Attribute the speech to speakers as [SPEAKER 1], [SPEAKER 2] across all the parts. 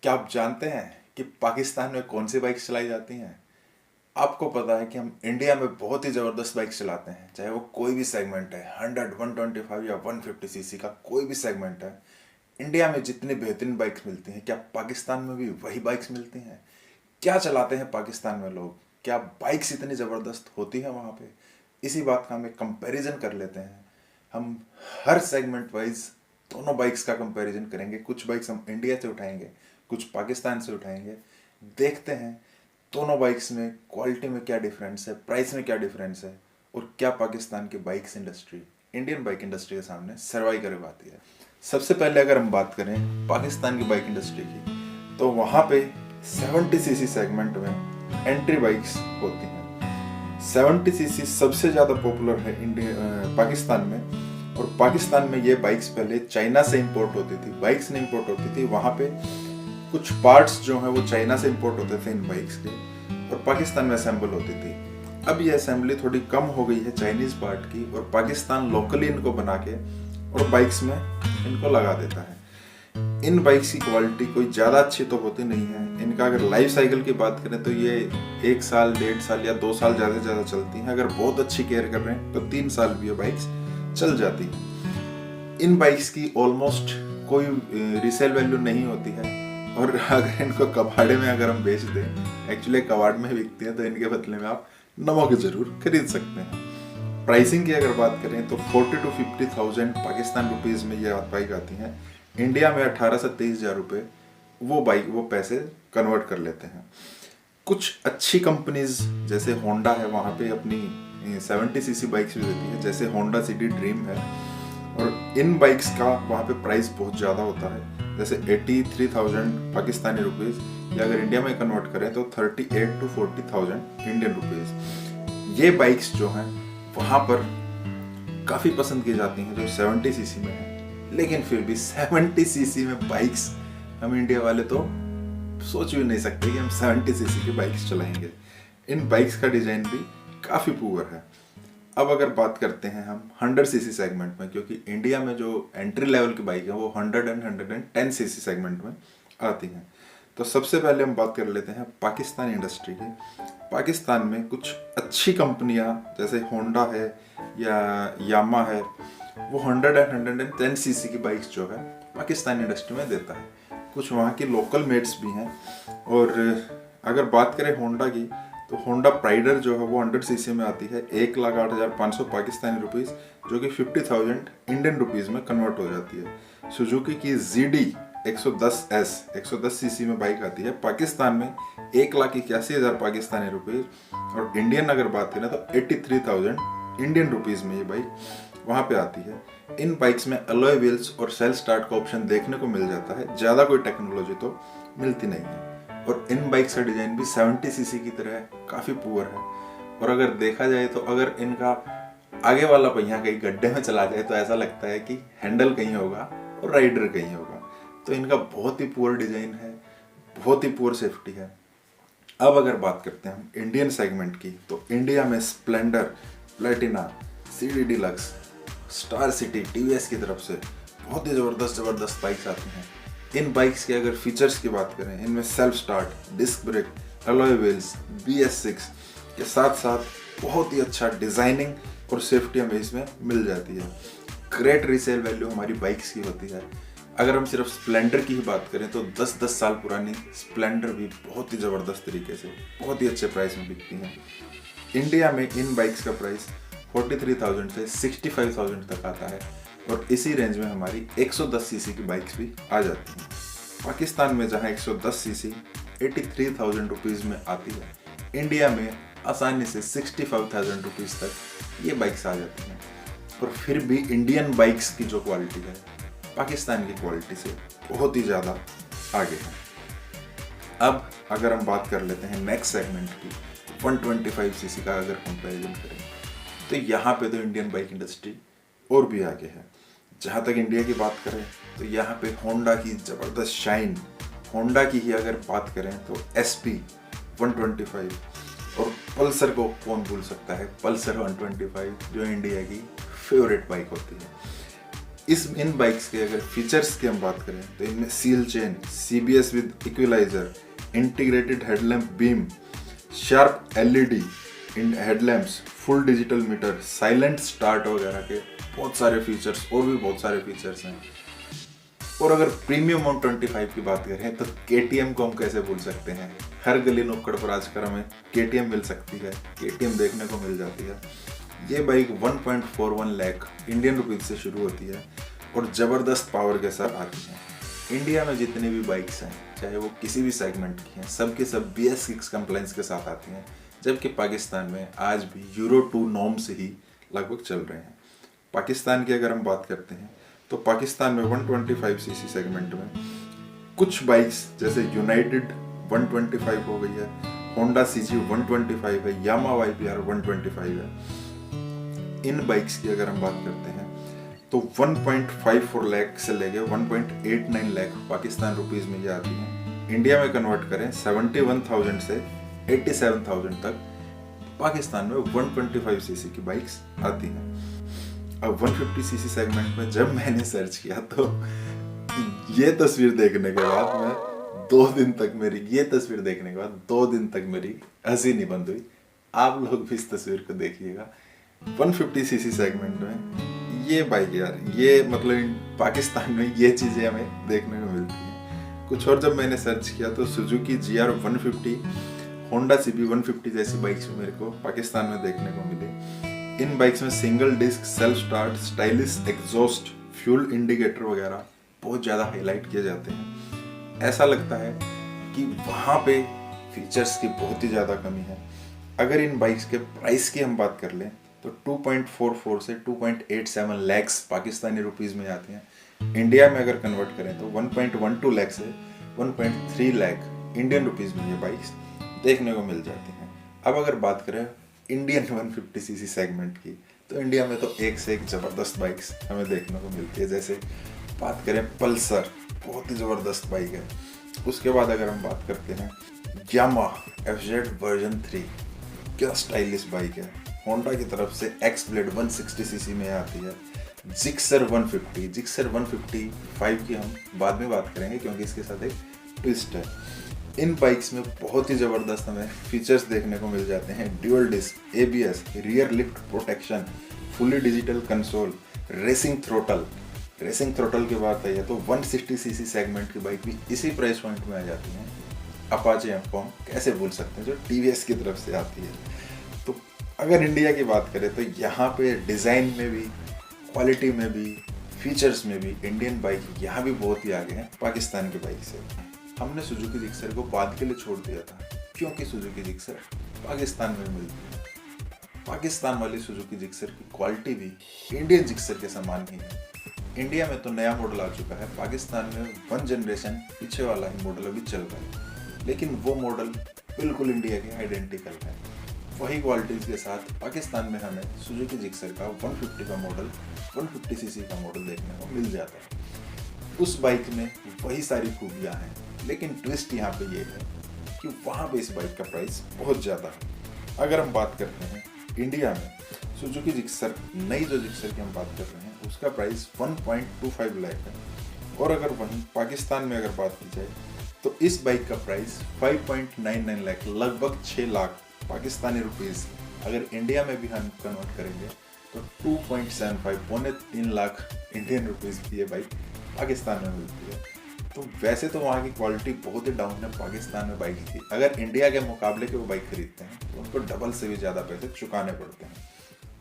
[SPEAKER 1] क्या आप जानते हैं कि पाकिस्तान में कौन सी बाइक चलाई जाती हैं? आपको पता है कि हम इंडिया में बहुत ही ज़बरदस्त बाइक चलाते हैं, चाहे वो कोई भी सेगमेंट है, 100, 125 या 150 सीसी का कोई भी सेगमेंट है। इंडिया में जितनी बेहतरीन बाइक्स मिलती हैं, क्या पाकिस्तान में भी वही बाइक्स मिलती हैं? क्या चलाते हैं पाकिस्तान में लोग? क्या बाइक्स इतनी ज़बरदस्त होती हैं वहाँ पे? इसी बात का हम एक कंपैरिजन कर लेते हैं। हम हर सेगमेंट वाइज दोनों बाइक्स का कंपैरिजन करेंगे। कुछ बाइक्स हम इंडिया से उठाएंगे, कुछ पाकिस्तान से उठाएंगे। देखते हैं दोनों बाइक्स में क्वालिटी में क्या डिफरेंस है, प्राइस में क्या डिफरेंस है, और क्या पाकिस्तान की bikes industry Indian bike industry के सामने सर्वाइव कर पाती है। सबसे पहले अगर हम बात करें पाकिस्तान की बाइक इंडस्ट्री की, तो वहाँ पे 70 सीसी सेगमेंट में एंट्री बाइक्स होती हैं। 70 सीसी सबसे ज़्यादा पॉपुलर है पाकिस्तान में। और पाकिस्तान में ये बाइक्स पहले चाइना से इंपोर्ट होती थी, बाइक्स नहीं इंपोर्ट होती थी। वहाँ पे कुछ पार्ट्स जो हैं वो चाइना से इंपोर्ट होते थे इन बाइक्स के, और पाकिस्तान में असेंबल होती थी। अब ये असेंबली थोड़ी कम हो गई है चाइनीज़ पार्ट की, और पाकिस्तान लोकली इनको बना के और बाइक्स में इनको लगा देता है। इन बाइक्स की क्वालिटी कोई ज़्यादा अच्छी तो होती नहीं है। इनका अगर लाइफ साइकिल की बात करें तो ये 1 साल, 1.5 साल या 2 साल ज़्यादा से ज़्यादा चलती हैं। अगर बहुत अच्छी केयर कर रहे हैं तो 3 साल भी ये बाइक्स चल जाती हैं। इन बाइक्स की ऑलमोस्ट कोई रीसेल वैल्यू नहीं होती है, और अगर इनको कबाड़े में अगर हम बेच दें, एक्चुअली कबाड़ में बिकती हैं, तो इनके बदले में आप नमक जरूर खरीद सकते हैं। प्राइसिंग की अगर बात करें तो 40 to 50,000 पाकिस्तान रुपीज़ में ये बाइक आती हैं। इंडिया में 18 से 23,000 रुपये वो पैसे कन्वर्ट कर लेते हैं। कुछ अच्छी कंपनीज जैसे होंडा है, वहाँ पे अपनी 70 सीसी बाइक्स भी देती है, जैसे होंडा सिटी ड्रीम है। और इन बाइक्स का वहाँ पे प्राइस बहुत ज़्यादा होता है, जैसे 83,000 पाकिस्तानी रुपीज़, या अगर इंडिया में कन्वर्ट करें तो 38 to 40,000 इंडियन रुपीज़। ये बाइक्स जो हैं वहाँ पर काफ़ी पसंद की जाती हैं जो 70 सीसी में है। लेकिन फिर भी 70 सीसी में बाइक्स हम इंडिया वाले तो सोच भी नहीं सकते कि हम 70 सीसी की बाइक्स चलाएंगे। इन बाइक्स का डिज़ाइन भी काफ़ी पुअर है। अब अगर बात करते हैं हम 100 सीसी सेगमेंट में, क्योंकि इंडिया में जो एंट्री लेवल की बाइक है वो 100 and 110 सीसी सेगमेंट में आती हैं। तो सबसे पहले हम बात कर लेते हैं पाकिस्तान इंडस्ट्री की। पाकिस्तान में कुछ अच्छी कंपनियां जैसे होंडा है या यामा है, वो 100 and 110 सीसी की बाइक्स जो है पाकिस्तान इंडस्ट्री में देता है। कुछ वहाँ की लोकल मेड्स भी हैं। और अगर बात करें होंडा की, तो होंडा प्राइडर जो है वो 100 सीसी में आती है, 1,08,500 पाकिस्तानी रुपीज़, जो कि 50,000 इंडियन रुपीज़ में कन्वर्ट हो जाती है। सुजुकी की ZD 110S 110 सीसी में बाइक आती है, पाकिस्तान में 1,81,000 पाकिस्तानी रुपीज़, और इंडियन अगर बात करें तो 83,000 इंडियन रुपीज़ में ये बाइक वहाँ पे आती है। इन बाइक्स में अलॉय व्हील्स और सेल्फ स्टार्ट का ऑप्शन देखने को मिल जाता है, ज़्यादा कोई टेक्नोलॉजी तो मिलती नहीं है। और इन बाइक्स का डिज़ाइन भी 70 सीसी की तरह काफ़ी पुअर है। और अगर देखा जाए तो अगर इनका आगे वाला पहिया कहीं गड्ढे में चला जाए तो ऐसा लगता है कि हैंडल कहीं होगा और राइडर कहीं होगा। तो इनका बहुत ही पुअर डिज़ाइन है, बहुत ही पुअर सेफ्टी है। अब अगर बात करते हैं हम इंडियन सेगमेंट की, तो इंडिया में Splendor, Platina, CD deluxe, star city, TVS की तरफ से बहुत ही ज़बरदस्त बाइक्स आती हैं। इन बाइक्स के अगर फीचर्स की बात करें, इनमें self start, disc brake, alloy wheels, BS6 के साथ साथ बहुत ही अच्छा डिज़ाइनिंग और सेफ्टी हमें इसमें मिल जाती है। ग्रेट रीसेल वैल्यू हमारी बाइक्स की होती है। अगर हम सिर्फ स्प्लेंडर की ही बात करें तो 10-10 साल पुरानी स्प्लेंडर भी बहुत ही ज़बरदस्त तरीके से बहुत ही अच्छे प्राइस में बिकती हैं। इंडिया में इन बाइक्स का प्राइस 43,000 से 65,000 तक आता है, और इसी रेंज में हमारी 110 सीसी की बाइक्स भी आ जाती हैं। पाकिस्तान में जहां 110 सीसी 83,000 रुपीज़ में आती है, इंडिया में आसानी से 65,000 रुपीज़ तक ये बाइक्स आ जाती हैं। और फिर भी इंडियन बाइक्स की जो क्वालिटी है पाकिस्तान की क्वालिटी से बहुत ही ज़्यादा आगे है। अब अगर हम बात कर लेते हैं नेक्स्ट सेगमेंट की, 125 सीसी का अगर कंपैरिजन करें, तो यहाँ पे तो इंडियन बाइक इंडस्ट्री और भी आगे है। जहाँ तक इंडिया की बात करें तो यहाँ पे होंडा की ज़बरदस्त शाइन, होंडा की ही अगर बात करें तो SP 125, और पल्सर को कौन भूल सकता है, पल्सर 125 जो इंडिया की फेवरेट बाइक होती है। इस इन बाइक्स के अगर फीचर्स की हम बात करें तो इनमें seal chain, CBS with equaliser, integrated headlamp beam, sharp LED in headlamps, full digital meter, silent start वगैरह के बहुत सारे फीचर्स और भी बहुत सारे फीचर्स हैं। और अगर प्रीमियम 125 की बात करें तो KTM को हम कैसे भूल सकते हैं। हर गली नुक्कड़ पर आजकल हमें KTM मिल सकती है, KTM देखने को मिल जाती है। ये बाइक 1.41 लाख इंडियन रुपीज से शुरू होती है और ज़बरदस्त पावर के साथ आती है। इंडिया में जितनी भी बाइक्स हैं, चाहे वो किसी भी सेगमेंट की हैं, सब के सब BS6 कंप्लाइंस के साथ आती हैं, जबकि पाकिस्तान में आज भी यूरो 2 नॉर्म्स ही लगभग चल रहे हैं। पाकिस्तान की अगर हम बात करते हैं तो पाकिस्तान में 125cc सेगमेंट में कुछ बाइक्स जैसे यूनाइटेड 125 हो गई है, होंडा CG 125 है, यामा YPR 125 है। इन बाइक्स की अगर हम बात करते हैं तो 1.54 लाख से लेके 1.89 लाख पाकिस्तान रुपीस में ये आती हैं। इंडिया में कन्वर्ट करें 71,000 से 87,000 तक पाकिस्तान में 125cc की बाइक्स आती हैं। अब 150cc सेगमेंट में जब मैंने सर्च किया तो ये तस्वीर देखने के बाद मैं 2 दिन तक मेरी हंसी नहीं बंद हुई। आप लोग भी इस तस्वीर को देखिएगा। 150cc सेगमेंट में ये बाइक यार, ये मतलब पाकिस्तान में ये चीज़ें हमें देखने को मिलती हैं। कुछ और जब मैंने सर्च किया तो सुजुकी GR 150, होंडा CB 150 जैसी बाइक्स मेरे को पाकिस्तान में देखने को मिली। इन बाइक्स में single disc, self start, stylish exhaust, fuel indicator वगैरह बहुत ज़्यादा हाईलाइट किए जाते हैं। ऐसा लगता है कि वहाँ पे फीचर्स की बहुत ही ज़्यादा कमी है। अगर इन बाइक्स के प्राइस की हम बात कर लें तो 2.44 से 2.87 लैक्स पाकिस्तानी रुपीज़ में आती हैं। इंडिया में अगर कन्वर्ट करें तो 1.12 लाख से 1.3 लाख इंडियन रुपीज़ में ये बाइक्स देखने को मिल जाती हैं। अब अगर बात करें इंडियन 150cc सेगमेंट की तो इंडिया में तो एक से एक ज़बरदस्त बाइक्स हमें देखने को मिलती है। जैसे बात करें पल्सर, बहुत ही ज़बरदस्त बाइक है। उसके बाद अगर हम बात करते हैं यामा FZ वर्जन 3, क्या स्टाइलिश बाइक है। होंडा की तरफ से X-Blade 160cc में आती है। जिक्सर 155 की हम बाद में बात करेंगे क्योंकि इसके साथ एक ट्विस्ट है। इन बाइक्स में बहुत ही ज़बरदस्त हमें फीचर्स देखने को मिल जाते हैं। Dual disc, ABS, rear lift protection, fully digital console, racing throttle की बात है तो 160cc सेगमेंट की बाइक भी इसी प्राइस पॉइंट में आ जाती हैं। अपाचे एम कैसे भूल सकते हैं जो TVS की तरफ से आती है। तो अगर इंडिया की बात करें तो यहाँ पे डिज़ाइन में भी, क्वालिटी में भी, फीचर्स में भी इंडियन बाइक यहाँ भी बहुत ही आगे हैं पाकिस्तान की बाइक से। हमने सुजुकी जिक्सर को बाद के लिए छोड़ दिया था क्योंकि सुजुकी जिक्सर पाकिस्तान में मिलती है। पाकिस्तान वाली सुजुकी जिक्सर की क्वालिटी भी इंडियन जिक्सर के समान ही है। इंडिया में तो नया मॉडल आ चुका है, पाकिस्तान में 1 जनरेशन पीछे वाला ही मॉडल अभी चल रहा है, लेकिन वो मॉडल बिल्कुल इंडिया के आइडेंटिकल है। वही क्वालिटीज़ के साथ पाकिस्तान में हमें सुजुकी जिक्सर का 150 का मॉडल, 150cc का मॉडल देखने को मिल जाता है। उस बाइक में वही सारी खूबियाँ हैं, लेकिन ट्विस्ट यहाँ पे ये है कि वहाँ पे इस बाइक का प्राइस बहुत ज़्यादा है। अगर हम बात करते हैं इंडिया में सुजुकी जिक्सर, नई जो जिक्सर की हम बात कर रहे हैं उसका प्राइस 1.25 लाख है। और अगर वहीं पाकिस्तान में अगर बात की जाए तो इस बाइक का प्राइस 5.99 लाख, लगभग 6 लाख पाकिस्तानी रुपीज़। अगर इंडिया में भी हम कन्वर्ट करेंगे तो 2.75, पौने 3 लाख इंडियन रुपीज़ की ये बाइक पाकिस्तान में मिलती है। तो वैसे तो वहाँ की क्वालिटी बहुत ही डाउन है पाकिस्तान में बाइक की। अगर इंडिया के मुकाबले के वो बाइक खरीदते हैं तो उनको डबल से भी ज़्यादा पैसे चुकाने पड़ते हैं।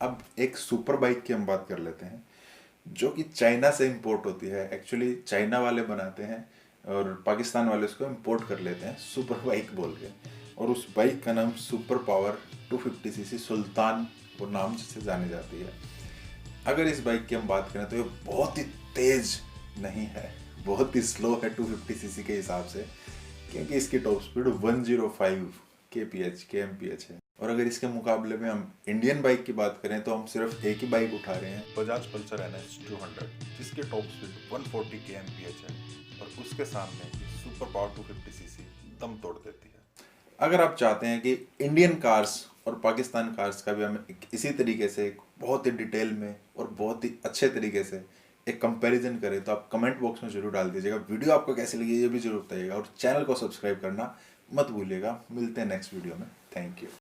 [SPEAKER 1] अब एक सुपर बाइक की हम बात कर लेते हैं जो कि चाइना से इंपोर्ट होती है। एक्चुअली चाइना वाले बनाते हैं और पाकिस्तान वाले उसको इंपोर्ट कर लेते हैं सुपर बाइक बोल के, और उस बाइक का नाम सुपर पावर 250cc सुल्तान वो नाम से जानी जाती है। अगर इस बाइक की हम बात करें तो ये बहुत ही तेज नहीं है, बहुत ही स्लो है 250cc के हिसाब से, क्योंकि इसकी टॉप स्पीड 105 kmph है। और अगर इसके मुकाबले में हम इंडियन बाइक की बात करें तो हम सिर्फ एक ही बाइक उठा रहे हैं, बजाज पल्सर NS 200, जिसकी टॉप स्पीड 140 kmph है और उसके सामने सुपर पावर 250cc दम तोड़ देती है। अगर आप चाहते हैं कि इंडियन कार्स और पाकिस्तान कार्स का भी हम इसी तरीके से बहुत ही डिटेल में और बहुत ही अच्छे तरीके से एक कंपैरिजन करें तो आप कमेंट बॉक्स में जरूर डाल दीजिएगा। वीडियो आपको कैसी लगी ये भी जरूर बताइएगा, और चैनल को सब्सक्राइब करना मत भूलिएगा। मिलते हैं नेक्स्ट वीडियो में। Thank you.